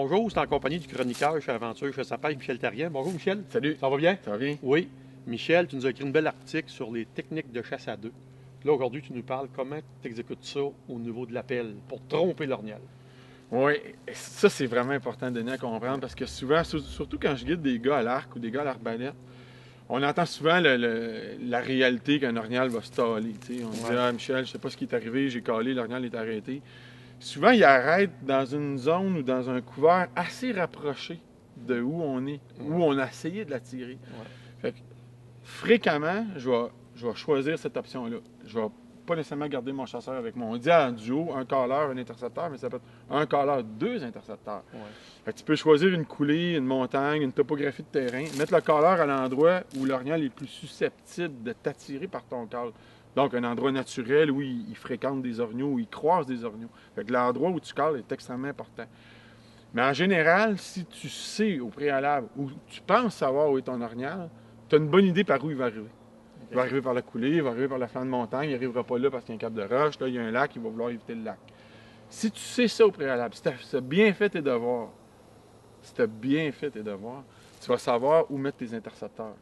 Bonjour, c'est en compagnie du chroniqueur chez Aventure chez Sapin, Michel Therrien. Bonjour Michel. Salut. Ça va bien? Ça va bien? Oui. Michel, tu nous as écrit une belle article sur les techniques de chasse à deux. Là, aujourd'hui, tu nous parles comment tu exécutes ça au niveau de l'appel pour tromper l'orignal. Oui, ça c'est vraiment important de donner à comprendre parce que souvent, surtout quand je guide des gars à l'arc ou des gars à l'arbalète, on entend souvent la réalité qu'un orignal va se taler. On dit « Ah Michel, je sais pas ce qui est arrivé, j'ai calé, l'orignal est arrêté ». Souvent, il arrête dans une zone ou dans un couvert assez rapproché de où on est, où on a essayé de l'attirer. Fait que, fréquemment, je vais choisir cette option-là. Je vais pas nécessairement garder mon chasseur avec moi. On dit en duo, un caleur, un intercepteur, mais ça peut être un caleur, deux intercepteurs. Fait que tu peux choisir une coulée, une montagne, une topographie de terrain, mettre le caleur à l'endroit où l'orignal est plus susceptible de t'attirer par ton call. Donc, un endroit naturel où il fréquente des orignaux, où il croise des orignaux. Fait que l'endroit où tu cales est extrêmement important. Mais en général, si tu sais au préalable, ou tu penses savoir où est ton orignal, tu as une bonne idée par où il va arriver. Il va arriver par la coulée, il va arriver par la flanc de montagne, il n'arrivera pas là parce qu'il y a un cap de roche, là, il y a un lac, il va vouloir éviter le lac. Si tu sais ça au préalable, si tu as bien fait tes devoirs, tu vas savoir où mettre tes intercepteurs.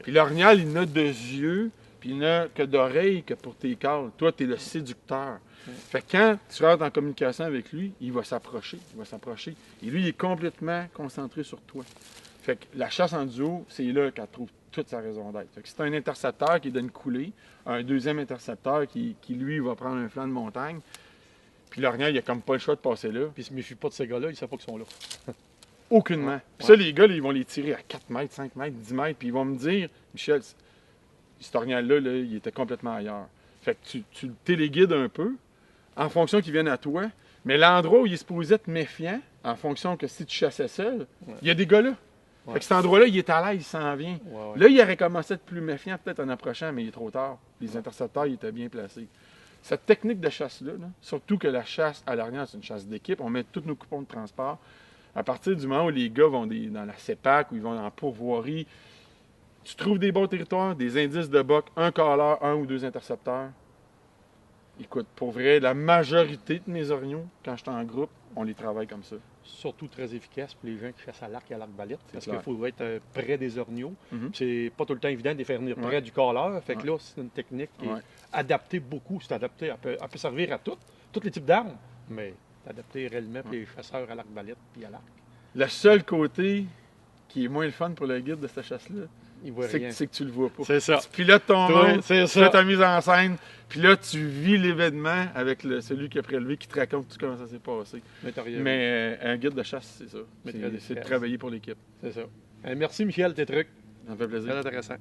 Puis l'orignal, il n'a de yeux, puis il n'a que d'oreilles que pour tes calls. Toi, tu es le séducteur. Fait que quand tu rentres en communication avec lui, il va s'approcher. Et lui, il est complètement concentré sur toi. Fait que la chasse en duo, c'est là qu'elle trouve toute sa raison d'être. Fait que c'est un intercepteur qui donne coulée, un deuxième intercepteur qui, lui, va prendre un flanc de montagne. Puis l'orignal, il a comme pas le choix de passer là. Puis il se méfie pas de ces gars-là, ils savent pas qu'ils sont là. Aucunement. Puis ça, les gars, là, ils vont les tirer à 4 mètres, 5 mètres, 10 mètres, puis ils vont me dire, Michel, cet orignal-là, là, il était complètement ailleurs. Fait que tu le téléguides un peu, en fonction qu'il vienne à toi, mais l'endroit où il est supposé être méfiant, en fonction que si tu chassais seul, il y a des gars là. Fait que cet endroit-là, il est à l'aise, il s'en vient. Là, il aurait commencé à être plus méfiant, peut-être en approchant, mais il est trop tard. Les intercepteurs, ils étaient bien placés. Cette technique de chasse-là, surtout que la chasse à l'orignal, c'est une chasse d'équipe, on met tous nos coupons de transport. À partir du moment où les gars vont dans la CEPAC, où ils vont en pourvoirie, tu trouves des bons territoires, des indices de boc, un caleur, un ou deux intercepteurs. Écoute, pour vrai, la majorité de mes orignaux, quand je suis en groupe, on les travaille comme ça. Surtout très efficace pour les gens qui chassent à l'arc et à l'arbalète. Parce qu'il faut être près des orignaux. C'est pas tout le temps évident de les faire venir près du caleur. Fait que là, c'est une technique qui est adaptée beaucoup. C'est adapté, elle peut servir à tous les types d'armes, mais c'est adapté réellement pour les chasseurs à l'arbalète et à l'arc. Le seul côté qui est moins le fun pour le guide de cette chasse-là, c'est que tu le vois pas. C'est ça. Tu pilotes ton monde, tu fais ta mise en scène, puis là, tu vis l'événement avec celui qui a prélevé, qui te raconte tout comment ça s'est passé. Mais un guide de chasse, c'est ça. C'est de travailler pour l'équipe. C'est ça. Merci Michel, tes trucs. Ça me fait plaisir. Très intéressant.